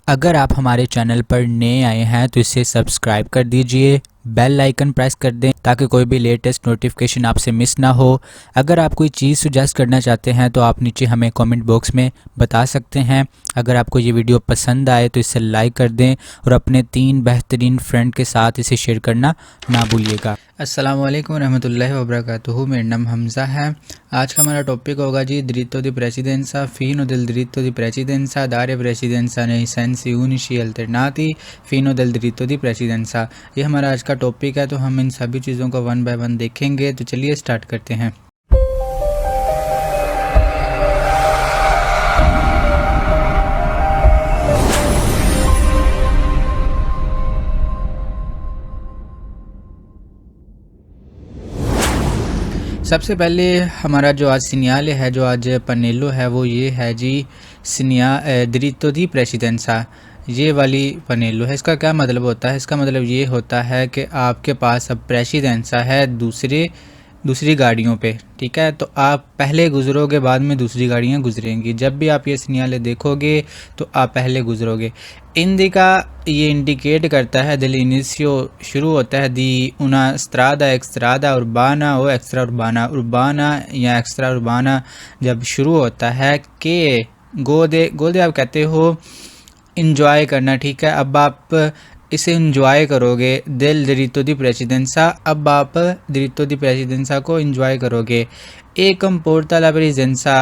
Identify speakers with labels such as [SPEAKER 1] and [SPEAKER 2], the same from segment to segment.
[SPEAKER 1] अगर आप हमारे चैनल पर नए आए हैं तो इसे सब्सक्राइब कर दीजिए, बेल आइकन प्रेस कर दें ताकि कोई भी लेटेस्ट नोटिफिकेशन आपसे मिस ना हो। अगर आप कोई चीज़ सुजेस्ट करना चाहते हैं तो आप नीचे हमें कमेंट बॉक्स में बता सकते हैं। अगर आपको ये वीडियो पसंद आए तो इसे लाइक कर दें और अपने 3 बेहतरीन फ्रेंड के साथ इसे शेयर करना ना भूलिएगा। अस्सलाम वालेकुम रहमतुल्लाहि व बरकातुहू। मेरा नाम हमज़ा है। आज का हमारा टॉपिक होगा जी diritto di presidenza fino del diritto di presidenza dare presidenza nei sensi unici alternati fino del diritto di presidenza। ये हमारा आज का टॉपिक है, तो हम इन सभी चीज़ों को वन बाय वन देखेंगे। तो चलिए स्टार्ट करते हैं। सबसे पहले हमारा जो आज सिनियाले है, जो आज पनेलो है, वो ये है जी diritto di presidenza। ये वाली पनेलो है। इसका क्या मतलब होता है? इसका मतलब ये होता है कि आपके पास अब प्रेसिडेंसा है दूसरी गाड़ियों पे, ठीक है। तो आप पहले गुजरोगे, बाद में दूसरी गाड़ियाँ गुजरेंगी। जब भी आप ये सिग्नल देखोगे तो आप पहले गुजरोगे। इंडिका ये इंडिकेट करता है, दिल इनिशियो शुरू होता है दी उना स्ट्रादा एक्स्ट्रादा उर्बाना ओ एक्स्ट्रा उर्बाना। उर्बाना या एक्स्ट्रा उर्बाना जब शुरू होता है कि गोदे आप कहते हो इंजॉय करना, ठीक है। अब आप इसे इंजॉय करोगे, दिल diritto di presidenza। अब आप diritto di presidenza को इंजॉय करोगे। ए comporta la presenza।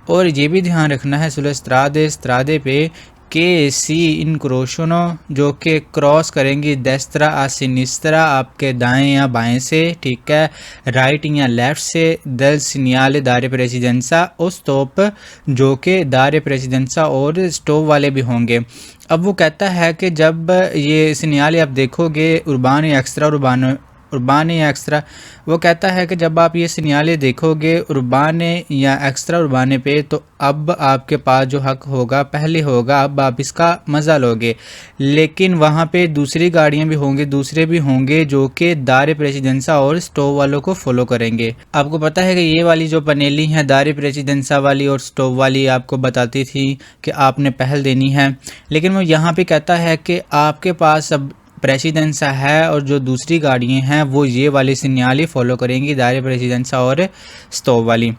[SPEAKER 1] और ये भी ध्यान रखना है सुlle strade पे के सी इनक्रोशनो जो कि क्रॉस करेंगी डेस्त्रा आ सिनिस्त्रा, आपके दाएं या बाएं से, ठीक है, राइट या लेफ़्ट से। दल सिनियाले दारे प्रेसिडेंसा और स्टॉप जो कि दारे प्रेसिडेंसा और स्टॉप वाले भी होंगे। अब वो कहता है कि जब ये सिनियाले आप देखोगे उर्बान या एक्स्ट्रा, वो कहता है कि जब आप ये सिग्नल देखोगे उर्बाने या एक्स्ट्रा उर्बाने पे, तो अब आपके पास जो हक होगा पहले होगा, अब आप इसका मज़ा लोगे। लेकिन वहाँ पे दूसरी गाड़ियाँ भी होंगी, दूसरे भी होंगे जो कि दारे प्रेसिडेंसा और स्टॉप वालों को फॉलो करेंगे। आपको पता है कि ये वाली जो पनेली है दारे प्रेसिडेंसा वाली और स्टॉप वाली, आपको बताती थी कि आपने पहल देनी है। लेकिन वो यहाँ पे कहता है कि आपके पास अब प्रेसिडेंसा है और जो दूसरी गाड़ियाँ हैं वो ये वाली सिग्नल फॉलो करेंगी, दायरे प्रेसिडेंसा और स्टॉप वाली।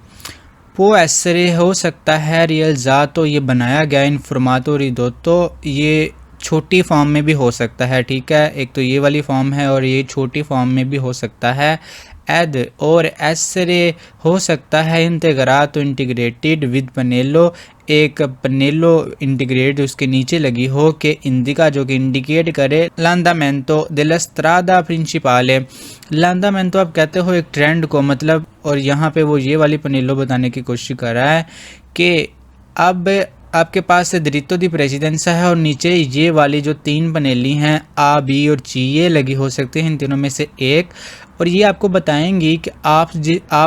[SPEAKER 1] वो ऐसे हो सकता है रियल जा, तो ये बनाया गया इन्फॉर्मातो रिदोतो, ये छोटी फॉर्म में भी हो सकता है, ठीक है। एक तो ये वाली फॉर्म है और ये छोटी फॉर्म में भी हो सकता है। एड और ऐसे हो सकता है इंटेग्रातो इंटीग्रेटेड विद पनेलो, एक पनेलो इंटीग्रेट उसके नीचे लगी हो कि इंडिका जो कि इंडिकेट करे लैंडामेंटो della strada principale। लैंडामेंटो आप कहते हो एक ट्रेंड को, मतलब, और यहाँ पे वो ये वाली पनेलो बताने की कोशिश कर रहा है कि अब आपके पास diritto di presidenza है और नीचे ये वाली जो 3 पनेली हैं आ, बी और ची, ये लगी हो सकती हैं इन तीनों में से एक। और ये आपको बताएंगी कि आप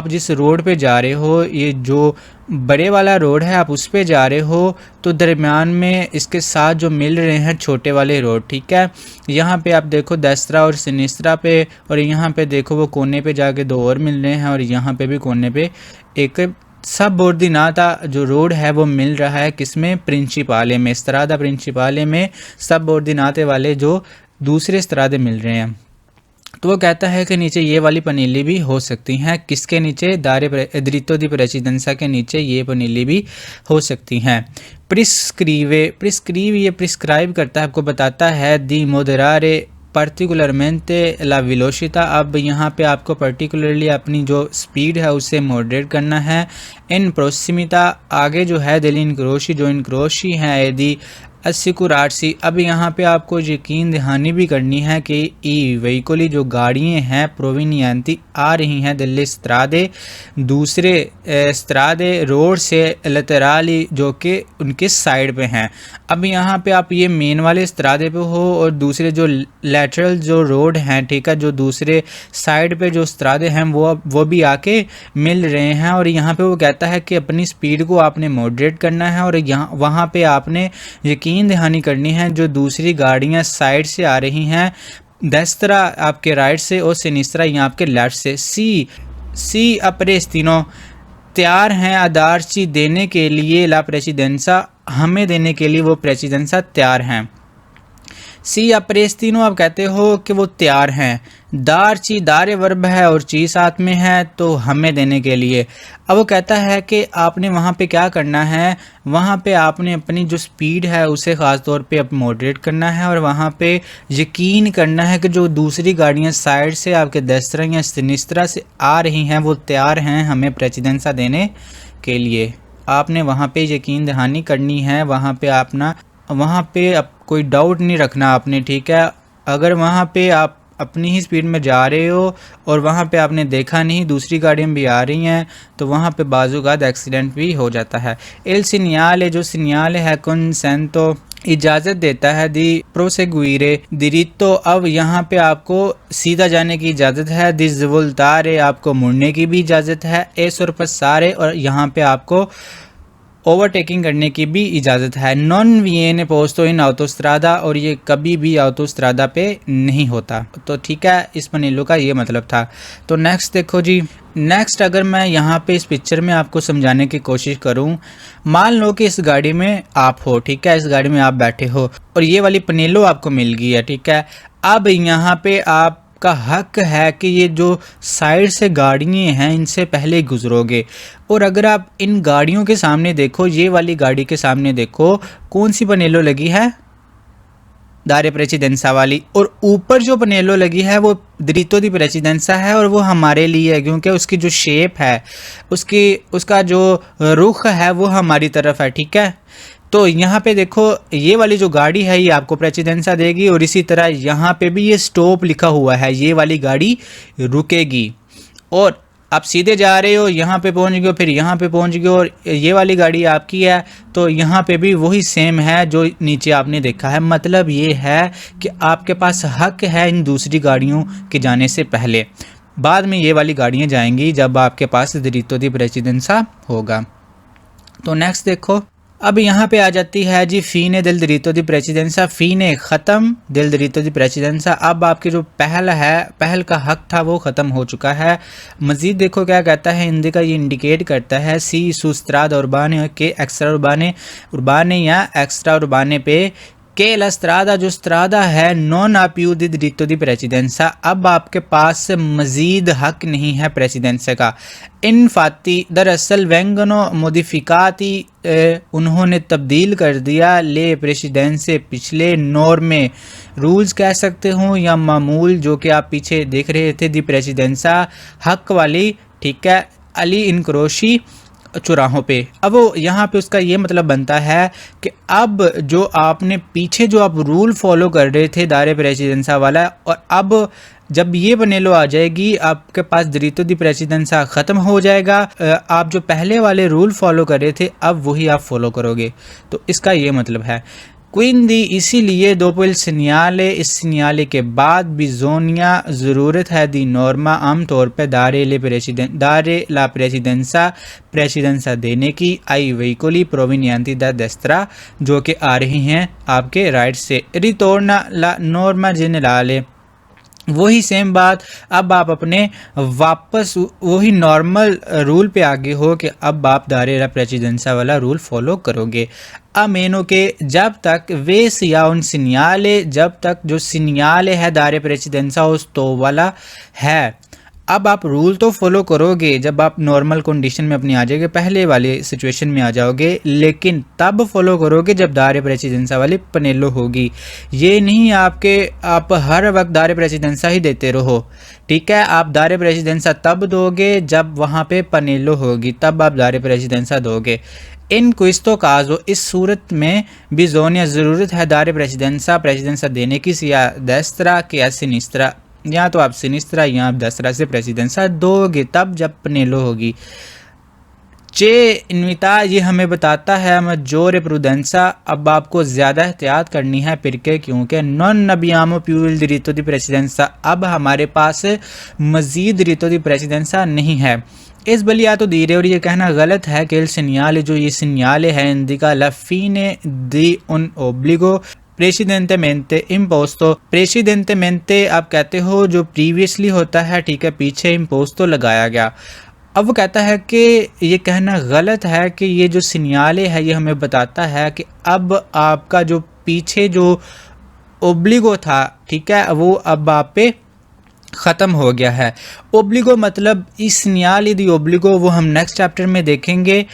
[SPEAKER 1] जिस रोड पे जा रहे हो, ये जो बड़े वाला रोड है आप उस पे जा रहे हो, तो दरमियान में इसके साथ जो मिल रहे हैं छोटे वाले रोड, ठीक है। यहाँ पे आप देखो डेस्त्रा और सिनिस्त्रा पे, और यहाँ पे देखो वो कोने पे जाके 2 और मिल रहे हैं, और यहाँ पे भी कोने पे एक सबऑर्डिनाता जो रोड है वो मिल रहा है, किसमें? प्रिंसिपाले में, स्त्रादा प्रिंसिपाले में सबऑर्डिनाते वाले जो दूसरे स्त्रादे मिल रहे हैं। तो वो कहता है कि नीचे ये वाली पनीली भी हो सकती हैं, किसके नीचे? diritto di presidenza के नीचे ये पनीली भी हो सकती हैं। प्रिस्क्रीव ये प्रिस्क्राइब करता है, आपको बताता है दी moderare particolarmente la velocità। अब यहाँ पे आपको पर्टिकुलरली अपनी जो स्पीड है उसे मॉडरेट करना है। इन प्रोसिमिता आगे जो है दिल इनक्रोशी, जो इनक्रोशी है यदि असिकुरासी। अब यहाँ पे आपको यकीन दहानी भी करनी है कि ई व्हीकली जो गाड़ियाँ हैं प्रोविनियंती आ रही हैं दिल्ली स्त्रादे, दूसरे स्त्रादे रोड से लतराली जो कि उनके साइड पे हैं। अब यहाँ पे आप ये मेन वाले स्त्रादे पे हो और दूसरे जो लेटरल जो रोड हैं, ठीक है, जो दूसरे साइड पे जो स्त्रादे हैं वो भी आके मिल रहे हैं। और यहाँ पे वो कहता है कि अपनी स्पीड को आपने मॉडरेट करना है और यहाँ वहाँ पे आपने यकीन दहानी करनी है जो दूसरी गाड़ियाँ साइड से आ रही हैं, डेस्त्रा आपके राइट से और सिनिस्त्रा यहाँ आपके लेफ्ट से। सी अपरेस्तिनो तैयार हैं आदारची देने के लिए ला प्रेसिडेंसा हमें देने के लिए वो प्रेसिडेंसा तैयार हैं। सी अप्रेस्तीनो आप कहते हो कि वो तैयार हैं। दार ची दारे वर्ब है और ची साथ में है तो हमें देने के लिए। अब वो कहता है कि आपने वहाँ पे क्या करना है, वहाँ पे आपने अपनी जो स्पीड है उसे ख़ास तौर पे अब मॉडरेट करना है और वहाँ पे यकीन करना है कि जो दूसरी गाड़ियाँ साइड से आपके दस्तरा या सिनिस्त्रा से आ रही हैं वो तैयार हैं हमें प्रेसिडेंसा देने के लिए। आपने वहाँ पे यकीन दहानी करनी है, वहाँ पे अब कोई डाउट नहीं रखना आपने, ठीक है। अगर वहाँ पे आप अपनी ही स्पीड में जा रहे हो और वहाँ पे आपने देखा नहीं दूसरी गाड़ियाँ भी आ रही हैं तो वहाँ पे बाज़ूकात एक्सीडेंट भी हो जाता है। एल सिन्याले जो सिन्याले है कंसेंतो इजाज़त देता है, दी प्रोसेगुइरे दिरितो अब यहाँ पे आपको सीधा जाने की इजाज़त है, दी ज़वुल्तारे आपको मुड़ने की भी इजाज़त है, एस और पसारे और यहाँ पे आपको ओवरटेकिंग करने की भी इजाज़त है। नॉन वियेने पोस्तो इन ऑटोस्ट्रादा और ये कभी भी ऑटोस्ट्रादा पे नहीं होता। तो ठीक है, इस पनेलो का ये मतलब था। तो नेक्स्ट देखो जी, नेक्स्ट अगर मैं यहाँ पे इस पिक्चर में आपको समझाने की कोशिश करूँ, मान लो कि इस गाड़ी में आप हो, ठीक है, इस गाड़ी में आप बैठे हो और ये वाली पनेलो आपको मिल गई है, ठीक है। अब यहाँ पे आप का हक है कि ये जो साइड से गाड़ियाँ हैं इनसे पहले गुजरोगे और अगर आप इन गाड़ियों के सामने देखो, ये वाली गाड़ी के सामने देखो कौन सी पनेलो लगी है, दारे प्रेसिडेंसा वाली, और ऊपर जो पनेलो लगी है वो द्रितो दी प्रेसिडेंसा है और वो हमारे लिए है क्योंकि उसकी जो शेप है उसका जो रुख है वो हमारी तरफ है, ठीक है। तो यहाँ पे देखो ये वाली जो गाड़ी है ये आपको प्रेसिडेंसा देगी और इसी तरह यहाँ पे भी ये स्टॉप लिखा हुआ है, ये वाली गाड़ी रुकेगी और आप सीधे जा रहे हो, यहाँ पे पहुँच गए, फिर यहाँ पे पहुँच गए और ये वाली गाड़ी आपकी है तो यहाँ पे भी वही सेम है जो नीचे आपने देखा है। मतलब ये है कि आपके पास हक है इन दूसरी गाड़ियों के जाने से पहले, बाद में ये वाली गाड़ियाँ जाएंगी जब आपके पास द्रितो दी प्रेसिडेंसा होगा। तो नेक्स्ट देखो, अब यहाँ पे आ जाती है जी फ़ीने दिल द्रितो दी प्रेसिडेंसा, फ़ीने ख़त्म दिल द्रितो दी प्रेसिडेंसा। अब आपकी जो पहल का हक था वो ख़त्म हो चुका है। मज़ीद देखो क्या कहता है, हिंदी का ये इंडिकेट करता है सी सुस्त्राद उर्बाने के एक्स्ट्रा उर्बाने या एक्स्ट्रा उर्बाने पे के लस्त्रादा जो स्त्रादा है नॉन आप्यू दी द्रितो दी प्रेसिडेंसा। अब आपके पास मज़ीद हक नहीं है प्रेसिडेंसा का। इन फाती दरअसल वेंगनो मोडिफिकाती उन्होंने तब्दील कर दिया ले प्रेसिडेंट से पिछले नॉर्मे रूल्स कह सकते हो या मामूल जो कि आप पीछे देख रहे थे दी प्रेसिडेंसा हक वाली, ठीक है, अली इनक्रोशी चौराहों पे। अब वो यहाँ पे उसका ये मतलब बनता है कि अब जो आपने पीछे जो आप रूल फॉलो कर रहे थे दारे प्रेसिडेंसा वाला, और अब जब ये पनेलो आ जाएगी आपके पास द्रितो दी प्रेसिडेंसा ख़त्म हो जाएगा। आप जो पहले वाले रूल फॉलो कर रहे थे अब वही आप फॉलो करोगे, तो इसका ये मतलब है। क्विंदी इसीलिए दोपल सिन्याले, इस सिन्याले के बाद बिजोनिया ज़रूरत है दी नॉर्मा आमतौर पर दारे ला प्रेसिडेंसा देने की आई वेहिकोली प्रोविनियंती दा दस्तरा जो कि आ रही हैं आपके राइट से। रिटोर्ना ला नॉर्मा जेनराले, वही सेम बात, अब आप अपने वापस वही नॉर्मल रूल पे आगे हो कि अब आप दायरा प्रेसिडेंसा वाला रूल फॉलो करोगे। अमेनो के जब तक वे सियाउन सिन्याले, जब तक जो सिन्याले है दायरे प्रेसिडेंसा उस तो वाला है। अब आप रूल तो फॉलो करोगे जब आप नॉर्मल कंडीशन में अपनी आ जाओगे, पहले वाले सिचुएशन में आ जाओगे, लेकिन तब फॉलो करोगे जब दायरे प्रेसिडेंसा वाली पनेलो होगी। ये नहीं आप हर वक्त दायरे प्रेसिडेंसा ही देते रहो, ठीक है। आप दायरे प्रेसिडेंसा तब दोगे जब वहाँ पे पनेलो होगी, तब आप दायरे प्रेसिडेंसा दोगे। इन क्विस्तो काजो, इस सूरत में बिजोनिया ज़रूरत है दायरे प्रेसिडेंसा देने की, सिया दस्तरा के या सिनिस्त्रा, या तो आप सिनिस्त्रा या आप दस्तरा से प्रेसिडेंसा दोगे तब जब पनेलो होगी। चे इनविता, ये हमें बताता है मजोर प्रूडेंसा, अब आपको ज़्यादा एहतियात करनी है फिरके, क्योंकि नॉन नबियामो प्यूल द्रितो दी प्रेसिडेंसा, अब हमारे पास मज़ीद द्रितो दी प्रेसिडेंसा नहीं है। इस बलिया तो दीरे, और ये कहना गलत है कि सिन्याले जो ये सिन्याले है इंदिका लफीने दी उन ओब्लिगो प्रेसिडेंटेमेंटे इम्पोस्तो। प्रेसिडेंटेमेंटे आप कहते हो जो प्रीवियसली होता है, ठीक है, पीछे इम्पोस्तो लगाया गया। अब वो कहता है कि ये कहना गलत है कि ये जो सिग्नल है ये हमें बताता है कि अब आपका जो पीछे जो ओब्लिगो था, ठीक है, वो अब आप पे ख़त्म हो गया है। ओब्लिगो मतलब इस सिग्नल दी ओब्लिगो वो हम नेक्स्ट चैप्टर में देखेंगे।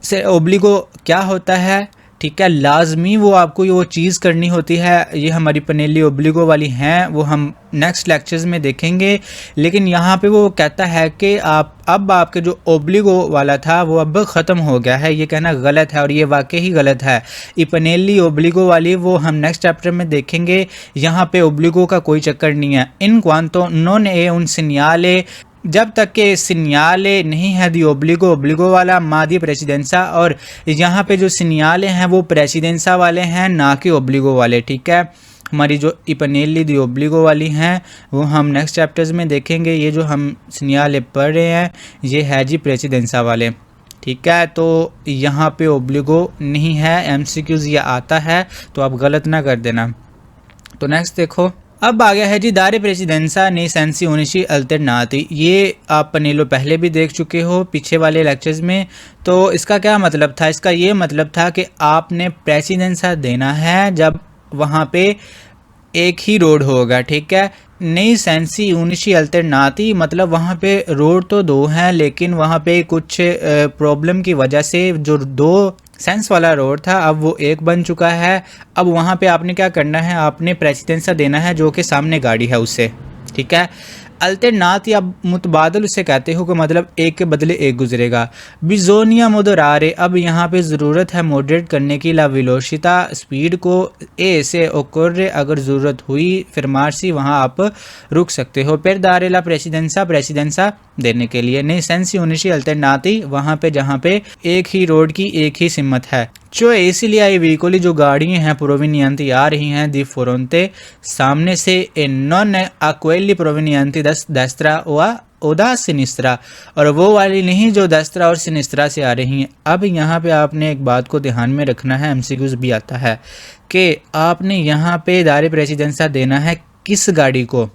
[SPEAKER 1] से ओब्लिगो क्या होता है, ठीक है, लाजमी वो आपको वो चीज़ करनी होती है। ये हमारी पनेली ओब्लिगो वाली हैं, वो हम नेक्स्ट लेक्चर्स में देखेंगे। लेकिन यहाँ पे वो कहता है कि अब आपके जो ओब्लिगो वाला था वो अब ख़त्म हो गया है। ये कहना गलत है और ये वाकई ही गलत है। ये पनेली ओब्लिगो वाली वो हम नेक्स्ट चैप्टर में देखेंगे। यहाँ पे ओब्लिगो का कोई चक्कर नहीं है। इन क्वांतो नॉन ए उन सिग्नले, जब तक के सिग्नले नहीं है दी ओब्लिगो, ओब्लिगो वाला मादी प्रेसिडेंसा, और यहाँ पे जो सिग्नले हैं वो प्रेसिडेंसा वाले हैं, ना कि ओब्लिगो वाले, ठीक है। हमारी जो इपनेली दी ओब्लिगो वाली हैं वो हम नेक्स्ट चैप्टर्स में देखेंगे। ये जो हम सिग्नले पढ़ रहे हैं ये है जी प्रेसिडेंसा वाले, ठीक है। तो यहाँ पे ओब्लिगो नहीं है, एमसीक्यूज़ ये आता है तो आप गलत ना कर देना। तो नेक्स्ट देखो, अब आ गया है जी दारे प्रेसिडेंसा ने सेंसी उनिशी अल्टरनाती। ये आप पनेलो पहले भी देख चुके हो पीछे वाले लेक्चर्स में। तो इसका क्या मतलब था, इसका ये मतलब था कि आपने प्रेसिडेंसा देना है जब वहाँ पे एक ही रोड होगा, ठीक है। नई सेंसी उनिशी अल्टरनाती मतलब वहाँ पे रोड तो दो हैं लेकिन वहाँ पे कुछ प्रॉब्लम की वजह से जो दो सेंस वाला रोड था अब वो एक बन चुका है। अब वहाँ पे आपने क्या करना है, आपने प्रेसिडेंसा देना है जो कि सामने गाड़ी है उससे, ठीक है। अल्टरनात या मुतबादल उसे कहते हो कि मतलब एक के बदले एक गुजरेगा। बिजोनिया मोदरारे, अब यहाँ पे ज़रूरत है मॉडरेट करने की ला विलोशिता स्पीड को ए से ओकोर्रे, अगर ज़रूरत हुई फिर मार्सी वहाँ आप रुक सकते हो। फिर दारे ला प्रेसिडेंसा, प्रेसिडेंसा देने के लिए नहीं सेंसी उनिशी अल्टरनाती, वहाँ पे जहाँ पे एक ही रोड की एक ही सिमत है। जो इसीलिए आई व्हीकल जो गाड़ियाँ हैं प्रोविनियंती आ रही हैं दी फोरोंते सामने से, ए नॉन अक्वेली प्रोविनियंती दस्त्रा व ओदा सिनिस्त्रा, और वो वाली नहीं जो दस्त्रा और सिनिस्त्रा से आ रही हैं। अब यहाँ पे आपने एक बात को ध्यान में रखना है, एमसीक्यूज़ भी आता है कि आपने यहाँ पे दारे प्रेसिडेंसा देना है किस गाड़ी को,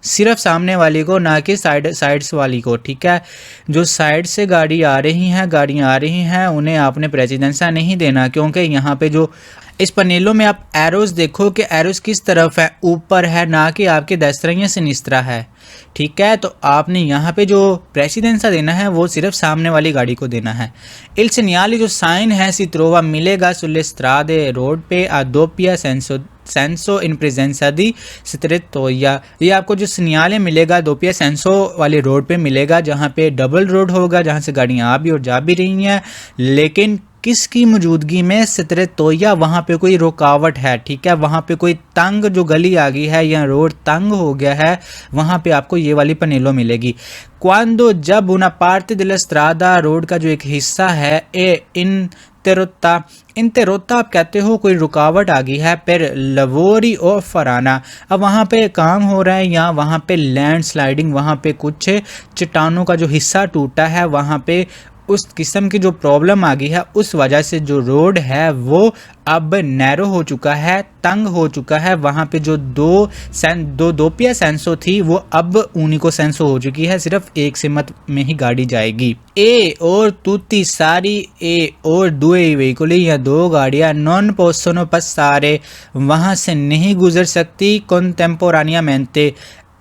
[SPEAKER 1] सिर्फ सामने वाली को, ना कि साइड्स वाली को, ठीक है। जो साइड से गाड़ियाँ आ रही हैं उन्हें आपने प्रेसिडेंसा नहीं देना, क्योंकि यहाँ पे जो इस पनेलों में आप एरोज देखो कि एरोज किस तरफ है, ऊपर है, ना कि आपके दस्तरा या सिनिस्त्रा है, ठीक है। तो आपने यहाँ पे जो प्रेसिडेंसा देना है वो सिर्फ सामने वाली गाड़ी को देना है। इल सिग्नल जो साइन है सित्रोवा मिलेगा सुले स्ट्रादे रोड पे आ दोपिया सेंसो इन प्रेजेंसा दी सित्रेतोया, ये आपको जो सिग्नल मिलेगा दोपिया सेंसो वाले रोड पे मिलेगा, जहाँ पे डबल रोड होगा, जहाँ से गाड़ियाँ आ भी और जा भी रही हैं, लेकिन किसकी मौजूदगी में सित्रेतोया, वहाँ पे कोई रुकावट है, ठीक है, वहाँ पे कोई तंग जो गली आ गई है या रोड तंग हो गया है, वहाँ पे आपको ये वाली पनेलो मिलेगी। क्वांदो जब उना पार्टी दिल स्ट्रादा रोड का जो एक हिस्सा है ए इन तेरोता आप कहते हो कोई रुकावट आ गई है, फिर लवोरी और फराना, अब वहाँ पे काम हो रहा है या वहाँ पे लैंड स्लाइडिंग, वहाँ पे कुछ चट्टानों का जो हिस्सा टूटा है, वहाँ पे उस किस्म की जो प्रॉब्लम आ गई है, उस वजह से जो रोड है वो अब नैरो हो चुका है, तंग हो चुका है। वहाँ पे जो दो दोपिया सेंसो थी वो अब ऊनिको सेंसो हो चुकी है, सिर्फ एक सिमत में ही गाड़ी जाएगी। ए और तुती सारी ए और दुए व्हीकली या दो गाड़ियाँ नॉन पोस्टोनो पसारे वहाँ से नहीं गुजर सकती कॉन्टेम्पोरानिया मेंटे,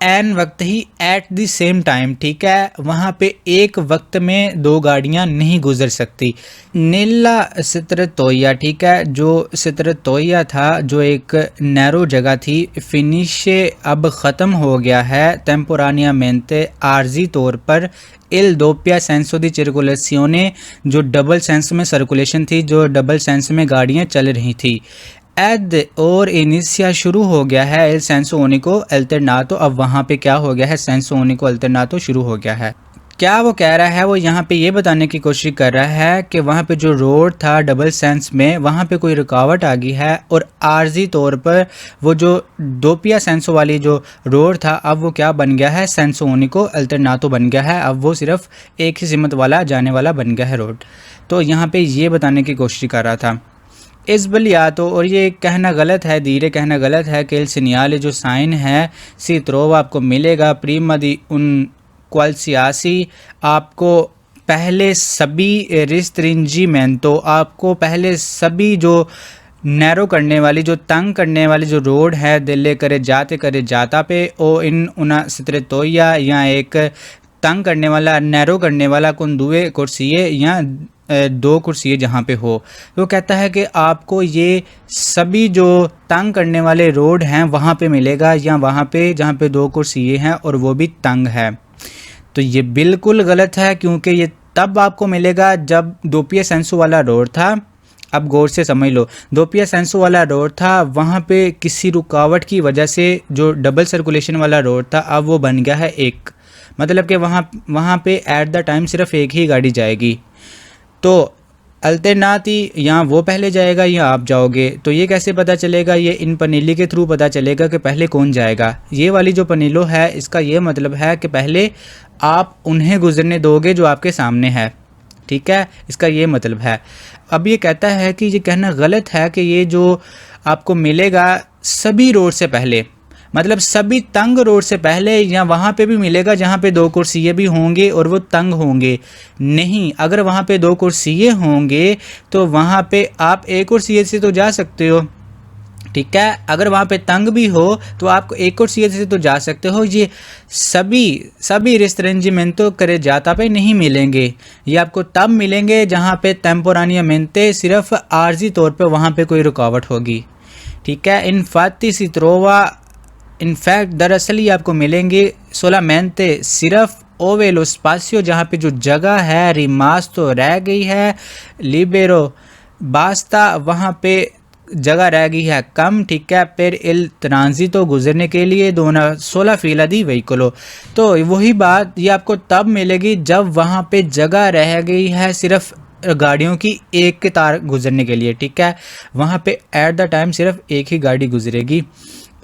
[SPEAKER 1] एन वक्त ही एट द सेम टाइम, ठीक है, वहाँ पे एक वक्त में दो गाड़ियाँ नहीं गुजर सकती। नीला सित्रतोया, ठीक है, जो सित्रतोया था जो एक नैरो जगह थी, फिनिश अब ख़त्म हो गया है टेम्पोरानिया मेंते आर्जी तौर पर। इल दोपिया सेंसो दी सर्कुलेसियोने, जो डबल सेंस में सर्कुलेशन थी, जो डबल सेंस में गाड़ियाँ चल रही थी। एड और इनिशिया शुरू हो गया है एल सेंसो ओनिको अल्टरनातो, अब वहाँ पे क्या हो गया है, सेंसो ओनिको अल्टरनातो शुरू हो गया है। क्या वो कह रहा है, वो यहाँ पे ये बताने की कोशिश कर रहा है कि वहाँ पे जो रोड था डबल सेंस में, वहाँ पे कोई रुकावट आ गई है और आर्जी तौर पर वो जो दोपिया सेंसो वाली जो रोड था अब वो क्या बन गया है, सेंसो ओनिको अल्टरनातो बन गया है। अब वो सिर्फ एक ही सिमत वाला जाने वाला बन गया है रोड। तो यहाँ पे ये बताने की कोशिश कर रहा था इस बलियातो, और ये कहना गलत है, धीरे कहना गलत है कि सिग्नल जो साइन है सी त्रोव आपको मिलेगा प्रीमदी उन क्वालसियासी, आपको पहले सभी रिस्ट्रिंजीमेंटो, आपको पहले सभी जो नैरो करने वाली, जो तंग करने वाली जो रोड है दिल्ली करे जाता पे ओ इन उना सितरतोया, या एक तंग करने वाला नैरो करने वाला कुंदुए कुर्सिये या दो कुर्सिये जहाँ पे हो। वो कहता है कि आपको ये सभी जो तंग करने वाले रोड हैं वहाँ पे मिलेगा, या वहाँ पे जहाँ पे दो कुर्सिये हैं और वो भी तंग है। तो ये बिल्कुल गलत है, क्योंकि ये तब आपको मिलेगा जब दोपिया सेंसो वाला रोड था। अब गौर से समझ लो, दोपिया सेंसो वाला रोड था, वहाँ पे किसी रुकावट की वजह से जो डबल सर्कुलेशन वाला रोड था अब वो बन गया है एक, मतलब कि वहाँ पे एट द टाइम सिर्फ एक ही गाड़ी जाएगी। तो अल्टरनाती या वो पहले जाएगा या आप जाओगे। तो ये कैसे पता चलेगा? ये इन पनीली के थ्रू पता चलेगा कि पहले कौन जाएगा। ये वाली जो पनीलो है इसका ये मतलब है कि पहले आप उन्हें गुजरने दोगे जो आपके सामने है, ठीक है, इसका ये मतलब है। अब ये कहता है कि ये कहना गलत है कि ये जो आपको मिलेगा सभी रोड से पहले, मतलब सभी तंग रोड से पहले, या वहाँ पे भी मिलेगा जहाँ पे दो कुर्सिये भी होंगे और वो तंग होंगे। नहीं, अगर वहाँ पे दो कुर्सिये होंगे तो वहाँ पे आप एक कुर्सिये से तो जा सकते हो, ठीक है। अगर वहाँ पे तंग भी हो तो आप एक कुर्सिये से तो जा सकते हो। ये सभी रिस्ट्रेंजिमेंटो करे जाता पे नहीं मिलेंगे, ये आपको तब मिलेंगे जहाँ पे टेम्पोरानियामेंटे सिर्फ आर्जी तौर पे वहाँ पे कोई रुकावट होगी, ठीक है। इनफाती सित्रोवा इनफैक्ट दरअसल ही आपको मिलेंगे सोलामेंटे सिर्फ ओवेलो स्पासियो, जहाँ पे जो जगह है रिमास तो रह गई है, लिबेरो बास्ता वहाँ पे जगह रह गई है कम, ठीक है। फिर इल ट्रांजिटो गुजरने के लिए दोनों 16 फीसदी व्हीकलो, तो वही बात ये आपको तब मिलेगी जब वहाँ पे जगह रह गई है सिर्फ गाड़ियों की एक के तार गुजरने के लिए, ठीक है। वहाँ पे एट द टाइम सिर्फ एक ही गाड़ी गुजरेगी।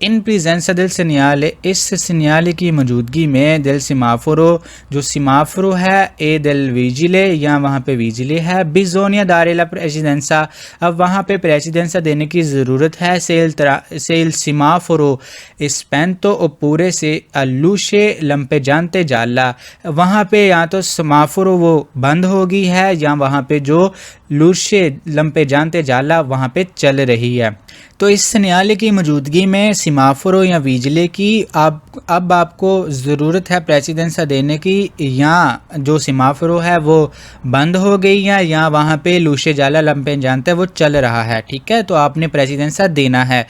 [SPEAKER 1] इन प्रेजेंसा दिल सिग्नाले, इस सिग्नाले की मौजूदगी में दिल सिमाफोरो, जो सिमाफोरो है ए दिल विजिले, या वहाँ पे विजिले है। बिजोनिया दारेला प्रेसिडेंसा, अब वहाँ पे प्रेसिडेंसा देने की ज़रूरत है। सेल सिमाफोरो स्पेंतो और पूरे से अलूशे लंपे जानते जाला, वहाँ पे या तो सिमाफोरो वो बंद हो गई है, या वहाँ पे जो लूशे लंपे जानते जाला वहाँ पे चल रही है। तो इस सिग्नाले की मौजूदगी में सिमाफोरो या विजिले की अब आपको ज़रूरत है प्रेसिडेंसा देने की, या जो सिमाफोरो है वो बंद हो गई है, या वहाँ पे लूशे जाला लंपे जानते वो चल रहा है, ठीक है। तो आपने प्रेसिडेंसा देना है।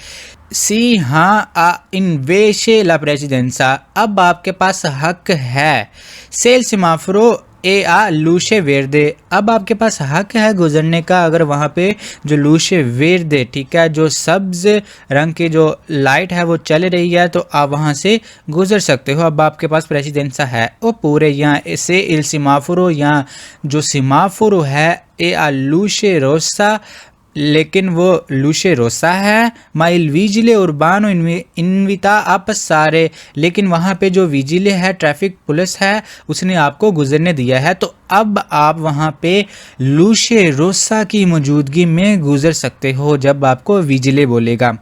[SPEAKER 1] सी हाँ आ इन्वेशे ला प्रेसिडेंसा, अब आपके पास हक है। सेल सिमाफोरो ए आ लूशे वेरदे, अब आपके पास हक है गुजरने का। अगर वहाँ पे जो लूशे वेरदे, ठीक है, जो सब्ज रंग की जो लाइट है वो चल रही है, तो आप वहाँ से गुजर सकते हो। अब आपके पास प्रेसिडेंसा है वो पूरे, यहाँ से इल सिमाफोरो, या जो सिमाफोरो है ए आ लूशे रोसा, लेकिन वो लूशे रोसा है। माइल विजिले उर्बानो इनविता आप सारे, लेकिन वहाँ पे जो विजिले है ट्रैफिक पुलिस है उसने आपको गुजरने दिया है, तो अब आप वहाँ पे लूशे रोसा की मौजूदगी में गुजर सकते हो जब आपको विजिले बोलेगा।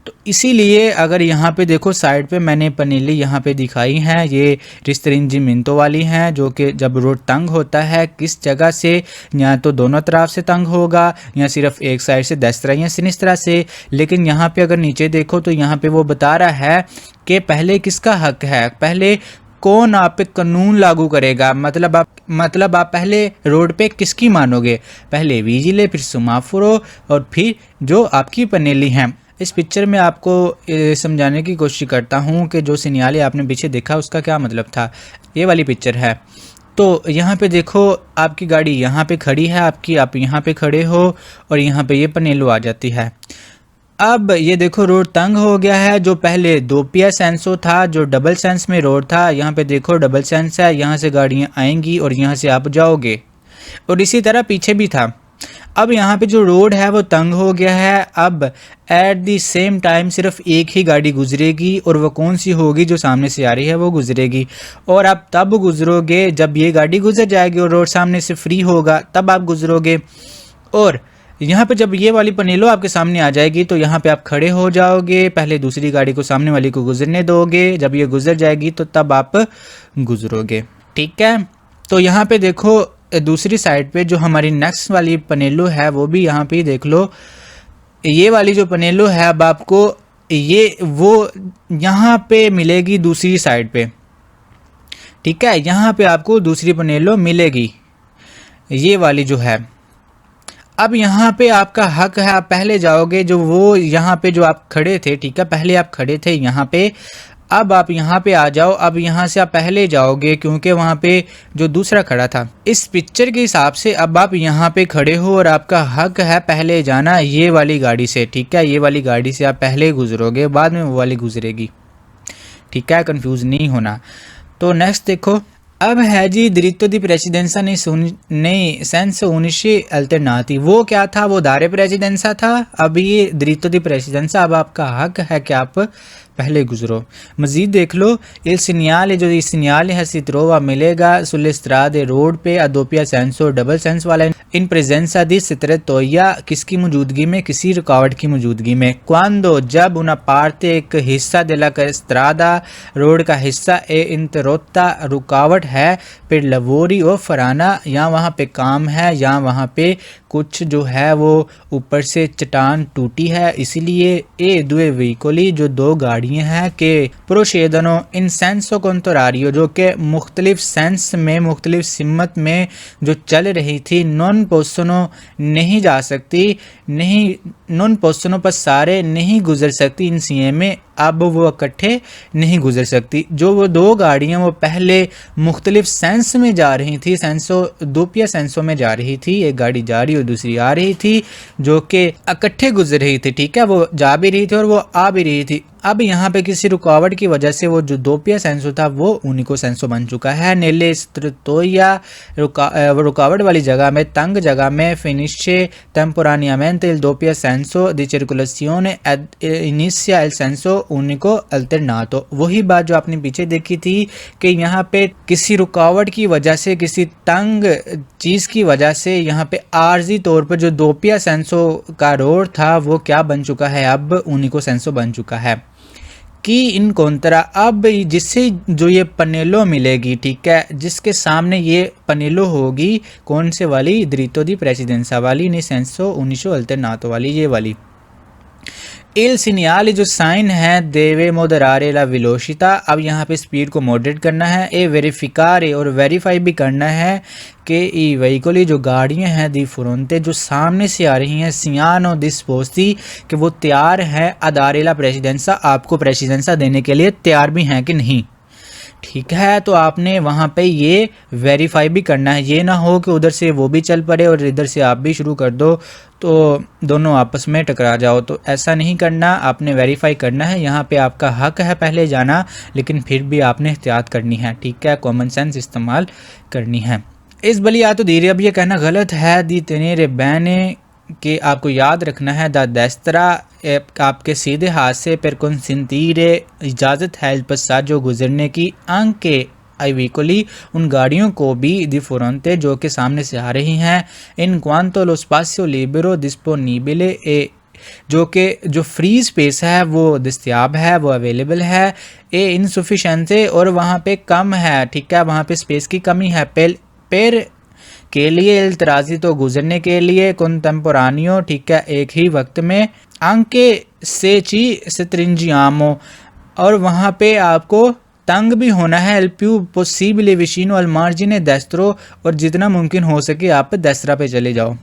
[SPEAKER 1] तो इसीलिए अगर यहाँ पे देखो साइड पे मैंने पनीली यहाँ पे दिखाई हैं, ये रिस्ट्रिंजिमेंटो वाली हैं, जो कि जब रोड तंग होता है किस जगह से, या तो दोनों तरफ से तंग होगा या सिर्फ एक साइड से, दस तरह या सिनिस्त्रा से। लेकिन यहाँ पे अगर नीचे देखो तो यहाँ पे वो बता रहा है कि पहले किसका हक है, पहले कौन आप पे कानून लागू करेगा, मतलब आप पहले रोड पे किसकी मानोगे, पहले विजिले, फिर सिमाफोरो और फिर जो आपकी पनेली हैं। इस पिक्चर में आपको समझाने की कोशिश करता हूँ कि जो सिग्नाले आपने पीछे देखा उसका क्या मतलब था। ये वाली पिक्चर है, तो यहाँ पे देखो आपकी गाड़ी यहाँ पे खड़ी है, आप यहाँ पे खड़े हो और यहाँ पे ये पनेलो आ जाती है। अब ये देखो रोड तंग हो गया है, जो पहले दोपिया सेंसो था, जो डबल सेंस में रोड था, यहाँ पे देखो डबल सेंस है, यहाँ से गाड़ियाँ आएंगी और यहाँ से आप जाओगे, और इसी तरह पीछे भी था। अब यहाँ पे जो रोड है वो तंग हो गया है, अब एट द सेम टाइम सिर्फ एक ही गाड़ी गुजरेगी, और वो कौन सी होगी, जो सामने से आ रही है वो गुजरेगी। और आप तब गुजरोगे जब ये गाड़ी गुजर जाएगी और रोड सामने से फ्री होगा, तब आप गुजरोगे। और यहाँ पे जब ये वाली पनेलो आपके सामने आ जाएगी तो यहाँ पे आप खड़े हो जाओगे, पहले दूसरी गाड़ी को सामने वाली को गुजरने दोगे, जब ये गुजर जाएगी तो तब आप गुजरोगे, ठीक है। तो यहाँ पे देखो दूसरी साइड पे जो हमारी नेक्स्ट वाली पनेलो है वो भी यहाँ पे देख लो। ये वाली जो पनेलो है अब आपको ये वो यहाँ पे मिलेगी दूसरी साइड पे, ठीक है। यहाँ पे आपको दूसरी पनेलो मिलेगी, ये वाली जो है। अब यहाँ पे आपका हक है, आप पहले जाओगे, जो वो यहाँ पे जो आप खड़े थे, ठीक है, पहले आप खड़े थे यहाँ पे, अब आप यहाँ पे आ जाओ। अब यहाँ से आप पहले जाओगे क्योंकि वहाँ पे जो दूसरा खड़ा था। इस पिक्चर के हिसाब से अब आप यहाँ पे खड़े हो और आपका हक है पहले जाना ये वाली गाड़ी से, ठीक है। ये वाली गाड़ी से आप पहले गुजरोगे, बाद में वो वाली गुजरेगी, ठीक है, कंफ्यूज नहीं होना। तो नेक्स्ट देखो, अब है जी diritto di presidenza nei senso unici alternati। वो क्या था, वो दारे प्रेसिडेंसा था। अब ये diritto di presidenza, अब आपका हक है कि आप पहले गुजरो। मज़ीद देख लो, il segnale, जो सिग्नल है si trova मिलेगा sulle strade रोड पे a doppia senso double sense वाला इन presenza di strettoia, किसकी मौजूदगी में, किसी रुकावट की मौजूदगी में। quando, जब una parte एक हिस्सा della strada रोड का हिस्सा è interrotta, रुकावट है, फिर lavori o farana, या वहाँ पे काम है, या वहाँ पे कुछ जो है वो ऊपर से चट्टान टूटी है, इसीलिए ए दुए व्हीकली, जो दो गाड़ियां हैं, के प्रोशेदनो इन सेंसो कॉन्ट्रारियो, जो कि मुख्तलिफ सेंस में, मुख्तलिफ सिमत में जो चल रही थी, नॉन पोसनो नहीं जा सकती, नहीं नॉन पोसनो पर सारे नहीं गुजर सकती इन सीए में, अब वो इकट्ठे नहीं गुजर सकती। जो वो दो गाड़ियां वो पहले मुख्तलिफ सेंस में जा रही थी, सेंसो दोपिया सेंसों में जा रही थी, एक गाड़ी जा रही और दूसरी आ रही थी, जो कि इकट्ठे गुजर रही थी, ठीक है, वो जा भी रही थी और वो आ भी रही थी। अब यहाँ पे किसी रुकावट की वजह से वो जो दोपिया सेंसो था वो उनिको सेंसो बन चुका है। नेले स्ट्रेटोया, रुकावट वाली जगह में, तंग जगह में, फिनिशे टेम्पोरानियामेंटे il doppia senso di circolazione ed inizia il senso unico alternato। वही बात जो आपने पीछे देखी थी कि यहाँ पे किसी रुकावट की वजह से, किसी तंग चीज़ की वजह से यहाँ पे आर्जी तौर पर जो दोपिया सेंसो का रोड था वो क्या बन चुका है, अब उनिको सेंसो बन चुका है। कि इन कोंतरा, अब जिससे जो ये पनेलो मिलेगी, ठीक है, जिसके सामने ये पनेलो होगी, कौन से वाली, diritto di presidenza वाली, नहीं सेंसो unico alternato वाली, ये वाली। il segnale, जो साइन है, देवे मोदरारे ला वेलोसिटा, अब यहाँ पे स्पीड को मॉडरेट करना है। ए वेरीफिकारे, और वेरीफाई भी करना है कि ई व्हीकली, जो गाड़ियाँ हैं, दी फ्रोंटे, जो सामने से आ रही हैं, सियानो डिस्पोस्टी, कि वो तैयार हैं, अदारेला प्रेसिडेंसा, आपको प्रेसिडेंसा देने के लिए तैयार भी हैं कि नहीं, ठीक है। तो आपने वहाँ पे ये वेरीफाई भी करना है, ये ना हो कि उधर से वो भी चल पड़े और इधर से आप भी शुरू कर दो तो दोनों आपस में टकरा जाओ, तो ऐसा नहीं करना, आपने वेरीफाई करना है। यहाँ पे आपका हक है पहले जाना, लेकिन फिर भी आपने एहतियात करनी है, ठीक है, कॉमन सेंस इस्तेमाल करनी है। इस बलिया तो धीरे, अब ये कहना गलत है, दी तेनेरे बैने, कि आपको याद रखना है, दा देस्त्रा, आपके सीधे हाथ से, पर कंसिंतीरे, इजाज़त है, पसाजो, गुजरने की, अंके आई व्हीकली, उन गाड़ियों को भी, दी फ्रोंटे, जो कि सामने से आ रही हैं, इन क्वांतो लो स्पासियो लिबरो डिस्पोनिबले, जो कि जो फ्री स्पेस है वो दस्तियाब है, वो अवेलेबल है, ए इनसफिशेंटे, और वहाँ पे कम है, ठीक है, वहाँ पे स्पेस की कमी है, पेर के लिए, इल्तराजी, तो गुजरने के लिए, कंटेम्पोरानियो, ठीक है, एक ही वक्त में, अंके से ची स्त्रिंजियामो, और वहाँ पे आपको तंग भी होना है, एल प्यू पॉसिबले विशिनो अल मार्जिने डेस्त्रो, और जितना मुमकिन हो सके आप डेस्त्रा पे चले जाओ,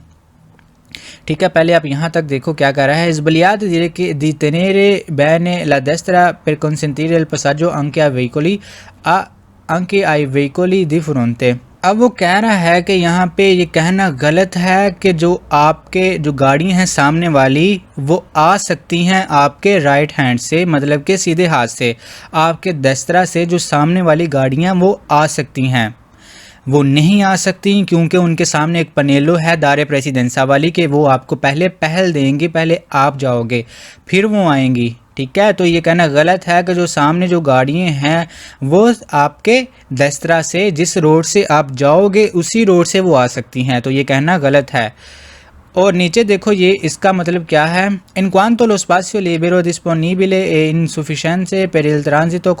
[SPEAKER 1] ठीक है। पहले आप यहाँ तक देखो क्या कर रहा है, इस्बलियात दी तेनेरे बैने ला डेस्त्रा पर कंसेंटीरे एल पसाजो अंके आई वेहिकोली आ अंके आई वेहिकोली दी फ्रोंटे। अब वो कह रहा है कि यहाँ पे ये कहना गलत है कि जो आपके जो गाड़ियाँ हैं सामने वाली वो आ सकती हैं आपके राइट हैंड से, मतलब कि सीधे हाथ से, आपके दस्तरा से जो सामने वाली गाड़ियाँ वो आ सकती हैं, वो नहीं आ सकती क्योंकि उनके सामने एक पनेलो है दारे प्रेसिडेंसा वाली, कि वो आपको पहले पहल देंगी, पहले आप जाओगे फिर वो आएंगी, ठीक है। तो ये कहना गलत है कि जो सामने जो गाड़ियाँ हैं वो आपके दस्तरा से, जिस रोड से आप जाओगे उसी रोड से वो आ सकती हैं, तो ये कहना गलत है। और नीचे देखो ये इसका मतलब क्या है, इन क्वांतो lo spazio libero disponibile e insufficiente per il transito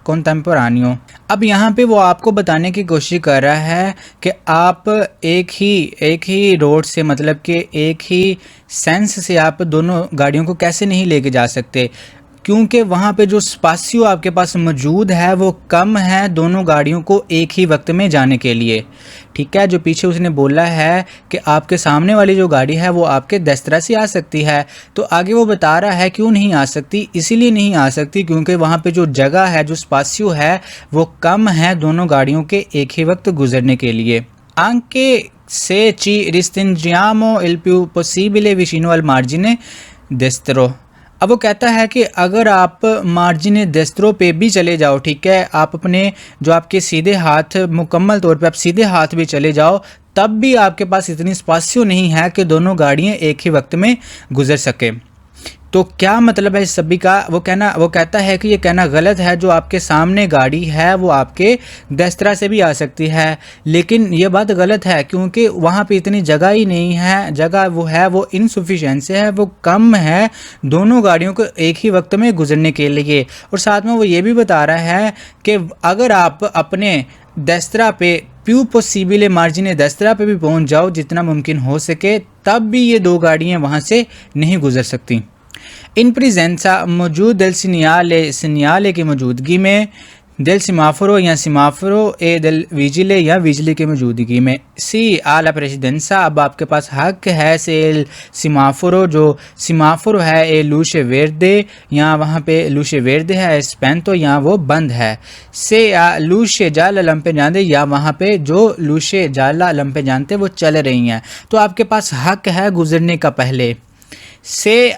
[SPEAKER 1] contemporaneo। अब यहाँ पे वो आपको बताने की कोशिश कर रहा है कि आप एक ही रोड से, मतलब कि एक ही सेंस से आप दोनों गाड़ियों को कैसे नहीं लेके जा सकते, क्योंकि वहाँ पे जो स्पासियो आपके पास मौजूद है वो कम है दोनों गाड़ियों को एक ही वक्त में जाने के लिए। ठीक है, जो पीछे उसने बोला है कि आपके सामने वाली जो गाड़ी है वो आपके दस्तरा से आ सकती है, तो आगे वो बता रहा है क्यों नहीं आ सकती। इसीलिए नहीं आ सकती क्योंकि वहाँ पे जो जगह है, जो स्पासियो है वो कम है दोनों गाड़ियों के एक ही वक्त गुजरने के लिए। Anche se ci restringiamo il più possibile vicino al margine destro। अब वो कहता है कि अगर आप मार्जिन डेस्त्रो पे भी चले जाओ, ठीक है, आप अपने जो आपके सीधे हाथ, मुकम्मल तौर पे आप सीधे हाथ भी चले जाओ, तब भी आपके पास इतनी स्पासियो नहीं है कि दोनों गाड़ियाँ एक ही वक्त में गुजर सके। तो क्या मतलब है इस सभी का? वो कहता है कि ये कहना गलत है, जो आपके सामने गाड़ी है वो आपके दस्तरा से भी आ सकती है, लेकिन ये बात गलत है क्योंकि वहाँ पे इतनी जगह ही नहीं है। जगह वो इनसफिशिएंट है, वो कम है दोनों गाड़ियों को एक ही वक्त में गुजरने के लिए। और साथ में वो ये भी बता रहा है कि अगर आप अपने दस्तरा पे प्यू पॉसिबल मार्जिन दस्तरा पे भी पहुँच जाओ जितना मुमकिन हो सके, तब भी ये दो गाड़ियाँ वहाँ से नहीं गुजर सकती। इन प्रेजेंसा मौजूद del सिग्नल की मौजूदगी में, del सिमाफोरो या सिमाफोरो ए del विजिले या विजिले की मौजूदगी में, सी आला प्रेसिडेंसा, अब आपके पास हक है से सिमाफोरो, जो सिमाफोरो है ए लूशे वेर्दे, या वहाँ पे लूशे वेर्दे है स्पेंतो, या वो बंद है, से लूशे जाला लंपे जानते, या वहाँ पे जो लूशे जाला लंपे जानते वो चल रही हैं, तो आपके पास हक है गुजरने का पहले। से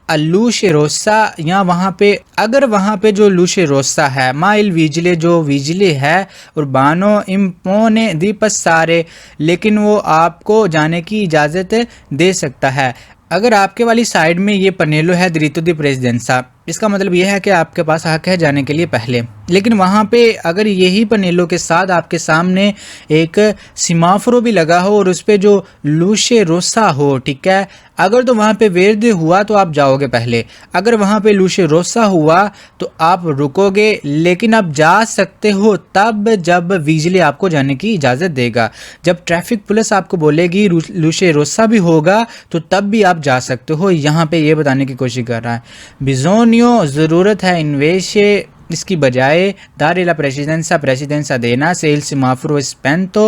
[SPEAKER 1] लूशे रोसा, या वहाँ पे अगर वहाँ पे जो लूशे रोसा है, माइल विजिले, जो विजिले है, उर्बानो इम्पोने दीपस सारे, लेकिन वो आपको जाने की इजाज़त दे सकता है। अगर आपके वाली साइड में ये पनेलो है दिरितो दी प्रेसिडेंसा, इसका मतलब ये है कि आपके पास हक है जाने के लिए पहले, लेकिन वहाँ पे अगर यही पनेलो के साथ आपके सामने एक सिमाफोरो भी लगा हो और उस पर जो लूशे रोसा हो, ठीक है, अगर तो वहाँ पे वेर्दे हुआ तो आप जाओगे पहले, अगर वहाँ पे लूशे रोसा हुआ तो आप रुकोगे, लेकिन आप जा सकते हो तब जब विजिले आपको जाने की इजाज़त देगा। जब ट्रैफिक पुलिस आपको बोलेगी लूशे रोसा भी होगा तो तब भी आप जा सकते हो। यहाँ पे ये बताने की कोशिश कर रहा है बिजोनियो, ज़रूरत है इन्वेशे, इसकी बजाय दारे ला प्रेसिडेंसा देना से il semaforo spento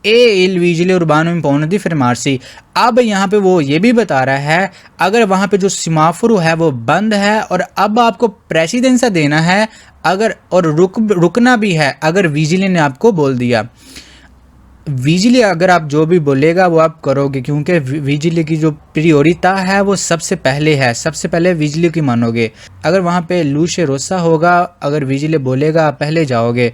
[SPEAKER 1] e il vigile urbano impone di fermarsi। अब यहाँ पे वो ये भी बता रहा है अगर वहाँ पे जो सिमाफोरो है वो बंद है और अब आपको प्रेसिडेंसा देना है, अगर और रुकना भी है, अगर विजिले ने आपको बोल दिया, विजिले अगर आप जो भी बोलेगा वो आप करोगे, क्योंकि विजिले की जो प्रियोरिता है वो सबसे पहले है, सबसे पहले विजिले की मानोगे। अगर वहाँ पे लूशे रोसा होगा, अगर विजिले बोलेगा आप पहले जाओगे,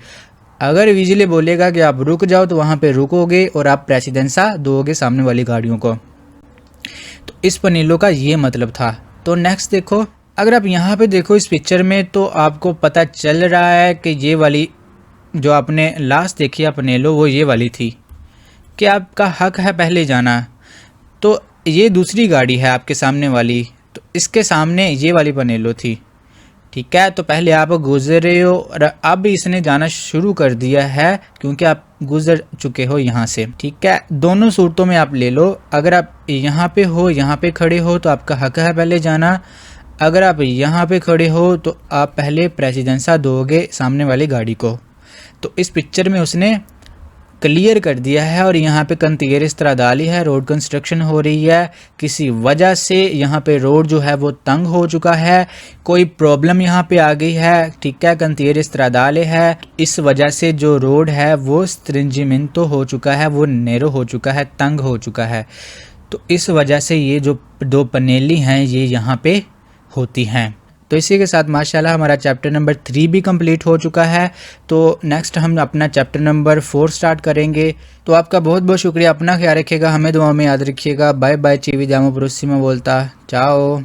[SPEAKER 1] अगर विजिले बोलेगा कि आप रुक जाओ तो वहाँ पे रुकोगे और आप प्रेसिडेंसा दोगे सामने वाली गाड़ियों को। तो इस पनेलो का ये मतलब था। तो नेक्स्ट देखो, अगर आप यहाँ पे देखो इस पिक्चर में तो आपको पता चल रहा है कि ये वाली जो आपने लास्ट देखी पनेलो वो ये वाली थी कि आपका हक है पहले जाना। तो ये दूसरी गाड़ी है आपके सामने वाली, तो इसके सामने ये वाली पनेलो थी, ठीक है। तो पहले आप गुजर रहे हो और अब इसने जाना शुरू कर दिया है क्योंकि आप गुजर चुके हो यहाँ से, ठीक है। दोनों सूरतों में आप ले लो, अगर आप यहाँ पे हो, यहाँ पे खड़े हो तो आपका हक है पहले जाना, अगर आप यहाँ पे खड़े हो तो आप पहले प्रेसिडेंसा दोगे सामने वाली गाड़ी को। तो इस पिक्चर में उसने क्लियर कर दिया है। और यहाँ पे कंतियर स्त्रादाली है, रोड कंस्ट्रक्शन हो रही है, किसी वजह से यहाँ पे रोड जो है वो तंग हो चुका है, कोई प्रॉब्लम यहाँ पे आ गई है, ठीक है, कंतियर स्त्रादाले है, इस वजह से जो रोड है वो स्ट्रिंजिमेंटो हो चुका है, वो नैरो हो चुका है, तंग हो चुका है। तो इस वजह से ये जो दो पनेली हैं ये यहाँ पे होती हैं। तो इसी के साथ माशाल्लाह हमारा चैप्टर नंबर 3 भी कंप्लीट हो चुका है। तो नेक्स्ट हम अपना चैप्टर नंबर 4 स्टार्ट करेंगे। तो आपका बहुत बहुत शुक्रिया, अपना ख्याल रखिएगा, हमें दुआ में याद रखिएगा। बाय बाय, चीवी जामो प्रोसीमा बोलता, चाओ।